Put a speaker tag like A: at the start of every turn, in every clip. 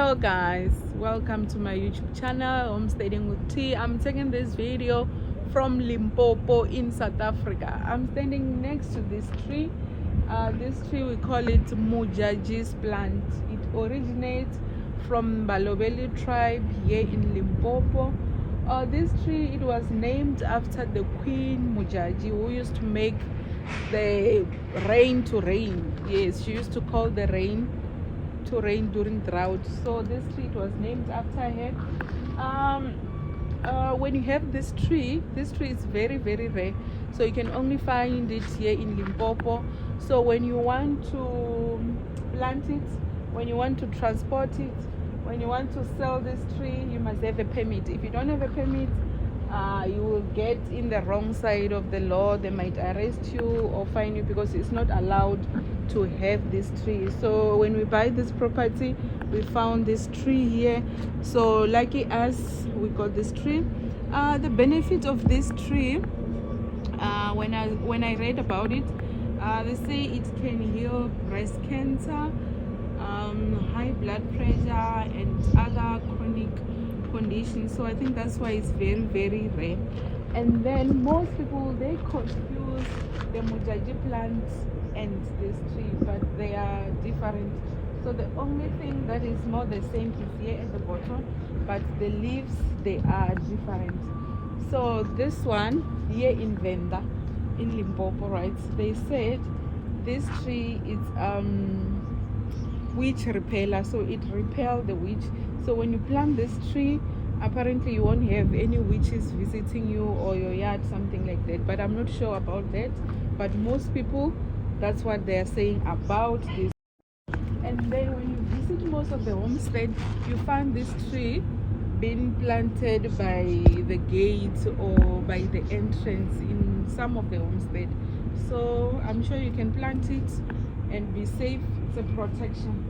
A: Hello guys, welcome to my YouTube channel Homesteading with T. I'm taking this video from Limpopo in South Africa. I'm standing next to this tree. This tree, we call it Mujaji's plant. It originates from Balobeli tribe here in Limpopo. This tree, it was named after the Queen Mujaji, who used to make the rain to rain. Yes, she used to call the rain to rain during drought. So this tree was named after her. When you have this tree is very rare, so you can only find it here in Limpopo. So when you want to plant it, when you want to transport it, when you want to sell this tree, you must have a permit. If you don't have a permit, you will get in the wrong side of the law. They might arrest you or fine you because it's not allowed to have this tree. So when we buy this property, we found this tree here. So lucky us, we got this tree. The benefit of this tree, when I read about it, they say it can heal breast cancer, high blood pressure, and other chronic conditions. So I think that's why it's very rare. And then most people, they confuse the Mujaji plant and this tree, but they are different. So the only thing that is more the same is here at the bottom, but the leaves, they are different. So this one here in Venda in Limpopo, right, they said this tree is witch repeller, so it repel the witch. So when you plant this tree, apparently you won't have any witches visiting you or your yard, something like that, but I'm not sure about that. But most people, that's what they are saying about this. And then when you visit most of the homestead, you find this tree being planted by the gate or by the entrance in some of the homestead. So I'm sure you can plant it and be safe. It's a protection.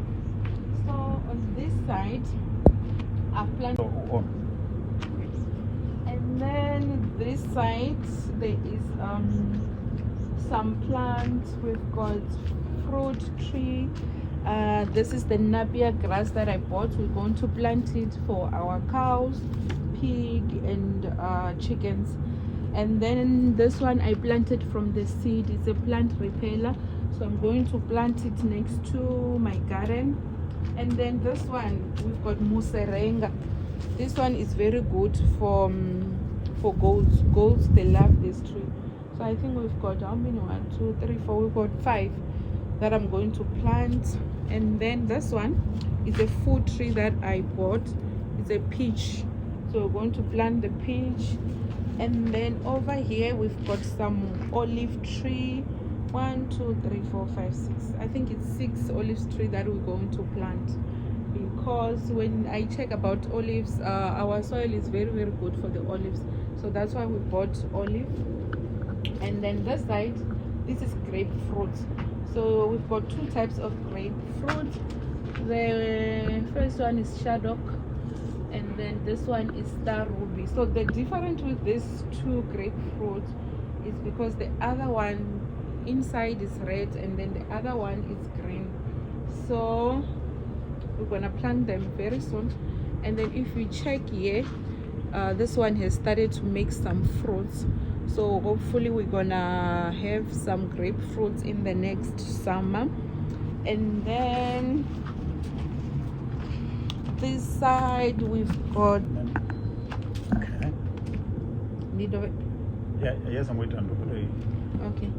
A: So on this side, I've planted, and then this side there is some plants. We've got fruit tree. This is the napier grass that I bought. We're going to plant it for our cows, pig, and chickens. And then this one I planted from the seed. It's a plant repeller, so I'm going to plant it next to my garden. And then this one, we've got muserenga. This one is very good for goats. Goats, they love this tree. So I think we've got how many? 1, 2, 3, 4. We've got 5 that I'm going to plant. And then this one is a fruit tree that I bought. It's a peach. So we're going to plant the peach. And then over here we've got some olive tree. 1, 2, 3, 4, 5, 6. I think it's 6 olive tree that we're going to plant, because when I check about olives, our soil is very good for the olives. So that's why we bought olive. And then this side, this is grapefruit. So we've got 2 types of grapefruit. The first one is shaddock, and then this one is star ruby. So the difference with these 2 grapefruit is because the other one inside is red and then the other one is green. So we're gonna plant them very soon. And then if you check here, this one has started to make some fruits. So hopefully we're gonna have some grapefruits in the next summer. And then this side we've got
B: yes, I'm waiting.
A: Okay,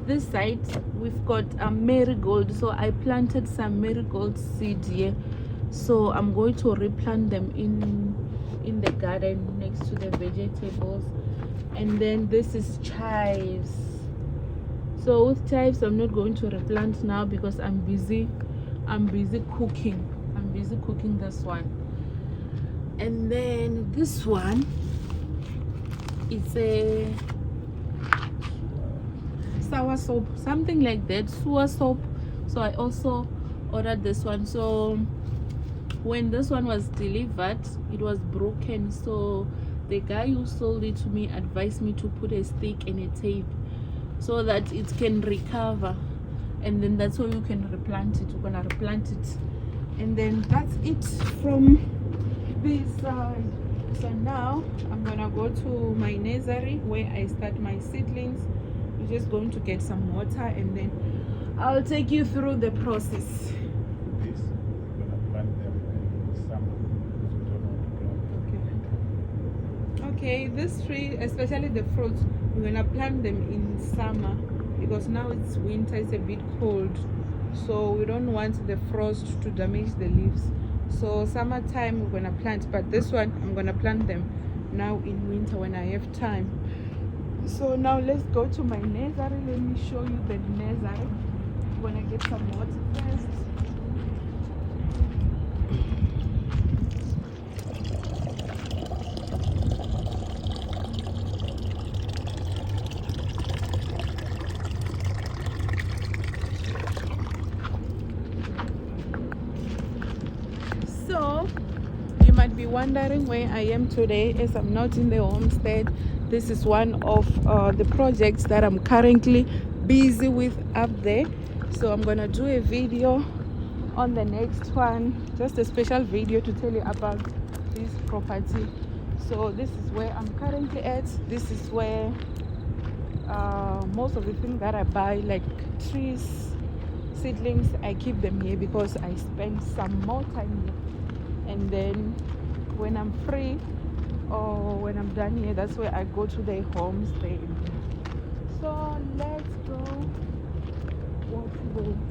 A: this side we've got a marigold. So I planted some marigold seed here, so I'm going to replant them in the garden next to the vegetables. And then this is chives. So with chives, I'm not going to replant now because I'm busy cooking. I'm busy cooking this one. And then this one is a sour soap, something like that, sour soap. So I also ordered this one. So when this one was delivered, it was broken. So the guy who sold it to me advised me to put a stick and a tape so that it can recover, and then that's how you can replant it. We're gonna replant it And then that's it from this side. So now I'm gonna go to my nursery where I start my seedlings. We're just going to get some water and then I'll take you through the process.
B: This, we're gonna plant them in summer because we don't want to plant them.
A: Okay, this tree, especially the fruits, we're gonna plant them in summer because now it's winter, it's a bit cold, so we don't want the frost to damage the leaves. So summertime we're gonna plant, but this one I'm gonna plant them now in winter when I have time. So now let's go to my nursery. Let me show you the nursery. I'm gonna get some water first. So you might be wondering where I am today, as I'm not in the homestead. This is one of the projects that I'm currently busy with up there. So I'm gonna do a video on the next one, just a special video to tell you about this property. So this is where I'm currently at. This is where most of the things that I buy, like trees, seedlings, I keep them here because I spend some more time here. And then when I'm free or when I'm done here, that's where I go to the homestead. So let's go. What's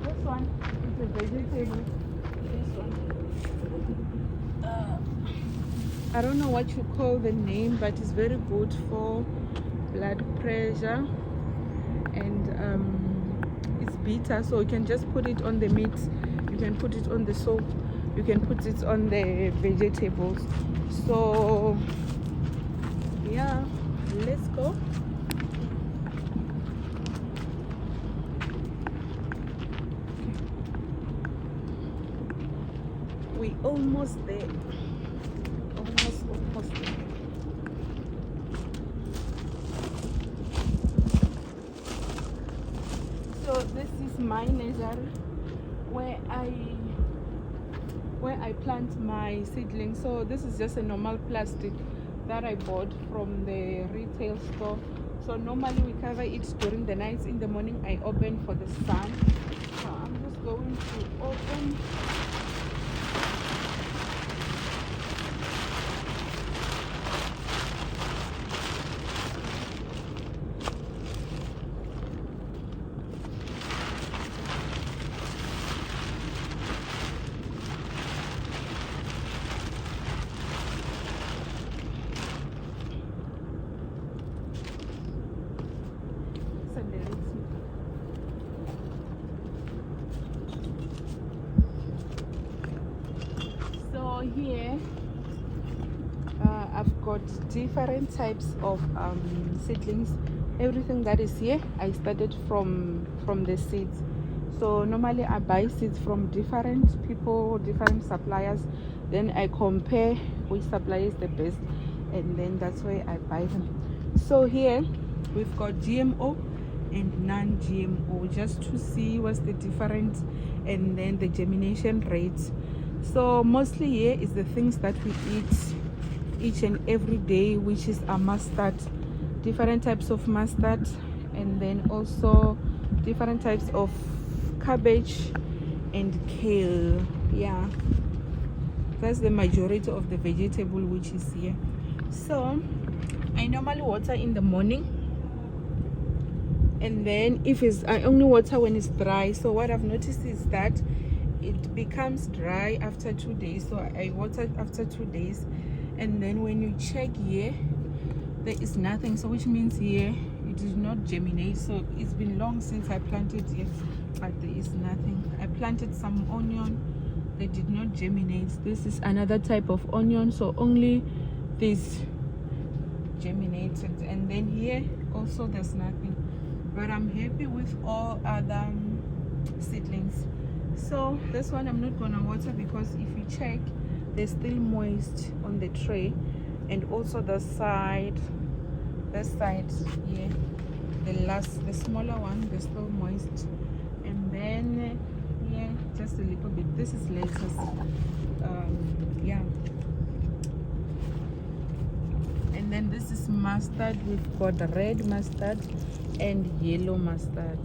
A: this one? It's a vegetable. This one. I don't know what you call the name, but it's very good for blood pressure, and it's bitter, so you can just put it on the meat, you can put it on the soup, you can put it on the vegetables. So yeah, let's go. We almost there. Almost there. So this is my nursery where I plant my seedlings. So this is just a normal plastic that I bought from the retail store. So normally we cover it during the nights. In the morning I open for the sun. So I'm just going to open. So here I've got different types of seedlings. Everything that is here I started from the seeds. So normally I buy seeds from different people, different suppliers, then I compare which supplier is the best, and then that's where I buy them. So here we've got GMO and non-GMO, just to see what's the difference, and then the germination rates. So mostly here is the things that we eat each and every day, which is a mustard, different types of mustard, and then also different types of cabbage and kale. Yeah, that's the majority of the vegetable which is here. So I normally water in the morning, and then I only water when it's dry. So what I've noticed is that it becomes dry after 2 days, so I water after 2 days. And then when you check here, there is nothing, so which means here it did not germinate. So it's been long since I planted here, but there is nothing. I planted some onion, they did not germinate. This is another type of onion, so only this germinated. And then here also there's nothing, but I'm happy with all other seedlings. So this one I'm not gonna water because if you check, they're still moist on the tray, and also the side, this side here, the smaller one, they're still moist. And then here just a little bit. This is lettuce. Yeah. And then this is mustard. We've got red mustard and yellow mustard.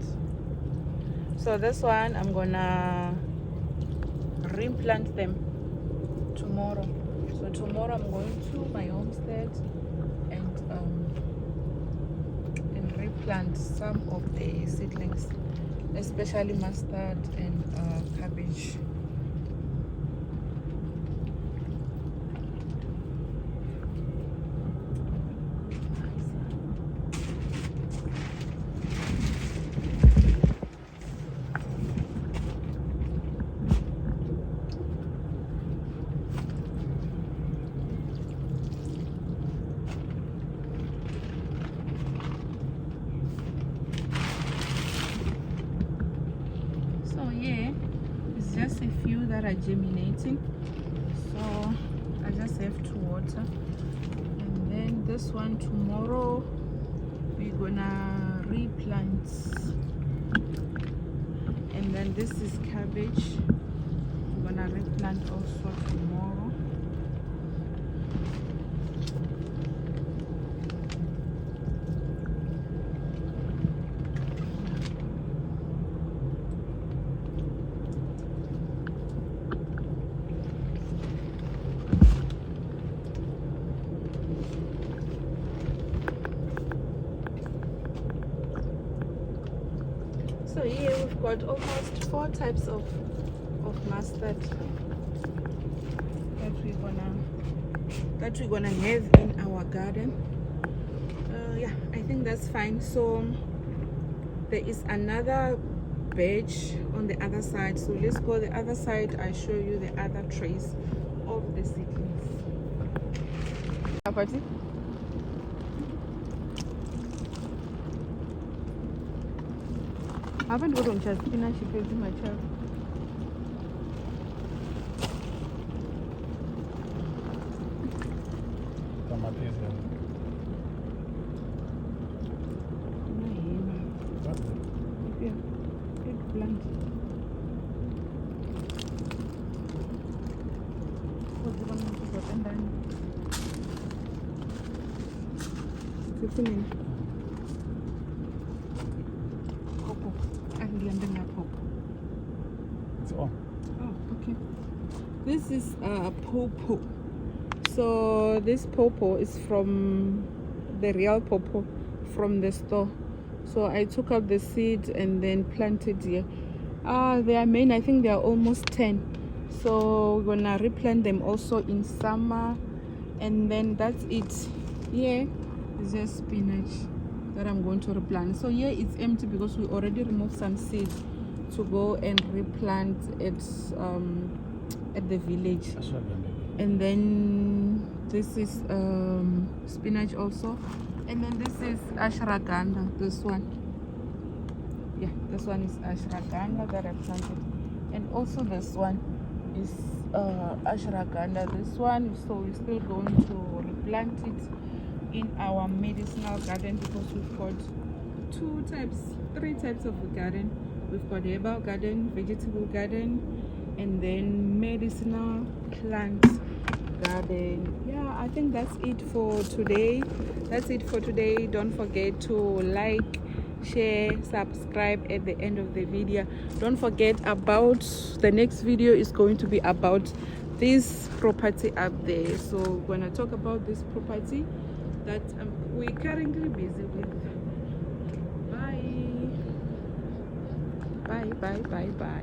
A: So this one I'm gonna replant them tomorrow. So tomorrow I'm going to my homestead and replant some of the seedlings, especially mustard and cabbage. Just a few that are germinating, so I just have to water. And then this one tomorrow we're gonna replant. And then this is cabbage, we're gonna replant also tomorrow. So here we've got almost 4 types of mustard that we're gonna have in our garden. Yeah, I think that's fine. So there is another batch on the other side. So let's go the other side. I show you the other trays of the seedlings. I haven't got on spinach in my child.
B: It's on.
A: Oh, okay. This is pawpaw. So this pawpaw is from the real pawpaw from the store. So I took out the seed and then planted here. They are many. I think they are almost 10. So we're gonna replant them also in summer, and then that's it. Here is just spinach that I'm going to replant. So here it's empty because we already removed some seeds to go and replant at the village. And then this is spinach also, and then this is ashwagandha. This one, yeah, this one is ashwagandha that I planted, and also this one is ashwagandha. This one, so we're still going to replant it in our medicinal garden because we've got 3 types of garden. We've got herbal garden, vegetable garden, and then medicinal plant garden. Yeah, I think that's it for today. Don't forget to like, share, subscribe at the end of the video. Don't forget about the next video is going to be about this property up there. So we're going to talk about this property that we're currently busy with. Bye bye.